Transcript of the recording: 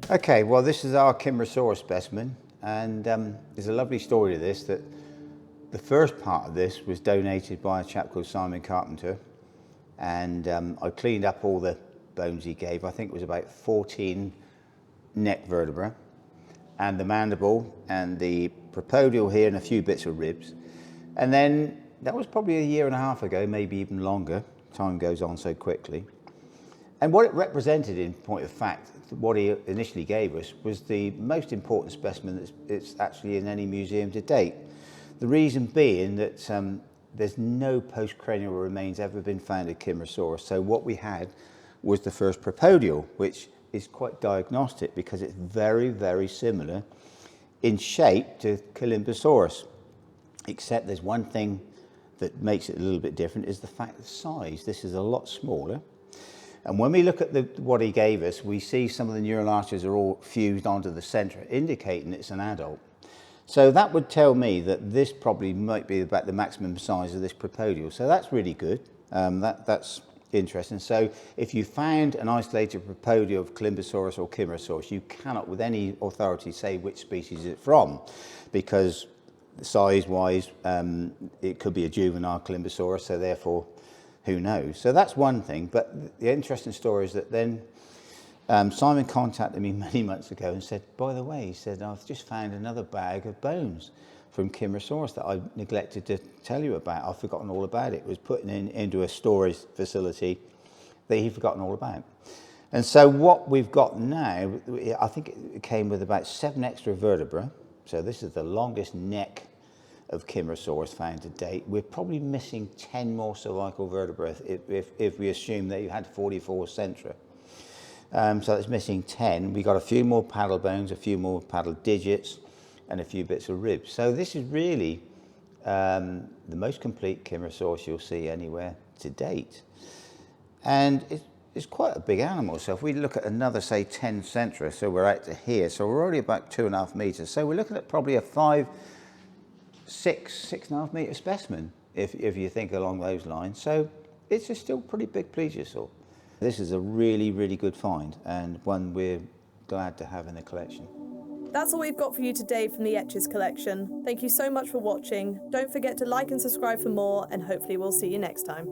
Okay, well this is our Kimmerosaurus specimen, and there's a lovely story to this, that the first part of this was donated by a chap called Simon Carpenter, and I cleaned up all the bones he gave. I think it was about 14 neck vertebrae, and the mandible and the prepodial here and a few bits of ribs. And then that was probably a year and a half ago, maybe even longer. Time goes on so quickly. And what it represented, in point of fact, what he initially gave us was the most important specimen that's actually in any museum to date. The reason being that there's no postcranial remains ever been found of Kimmerosaurus. So what we had was the first prepodial, which is quite diagnostic because it's very, very similar in shape to Kimmerosaurus. Except there's one thing that makes it a little bit different, is the fact of size. This is a lot smaller. And when we look at what he gave us, we see some of the neural arches are all fused onto the centre, indicating it's an adult. So that would tell me that this probably might be about the maximum size of this prepodial. So that's really good. That's interesting. So if you found an isolated prepodial of Kimmerosaurus or Kimmerosaurus, you cannot with any authority say which species it's from, because size-wise, it could be a juvenile Kimmerosaurus, so therefore, who knows? So that's one thing. But the interesting story is that then Simon contacted me many months ago and said, by the way, he said, I've just found another bag of bones from Kimmerosaurus that I neglected to tell you about. I've forgotten all about it. It was put into a storage facility that he'd forgotten all about. And so what we've got now, I think it came with about 7 extra vertebrae. So this is the longest neck of Kimmerosaurus found to date. We're probably missing 10 more cervical vertebrae if we assume that you had 44 centra. So it's missing 10. We got a few more paddle bones, a few more paddle digits, and a few bits of ribs. So this is really the most complete Kimmerosaurus you'll see anywhere to date. And it's quite a big animal. So if we look at another, say, 10 centra, so we're out to here, so we're already about 2.5 meters. So we're looking at probably a 6.5 meter specimen, if you think along those lines. So it's a still pretty big plesiosaur. This is a really, really good find, and one we're glad to have in the collection. That's all we've got for you today from the Etches collection. Thank you so much for watching. Don't forget to like and subscribe for more, and hopefully we'll see you next time.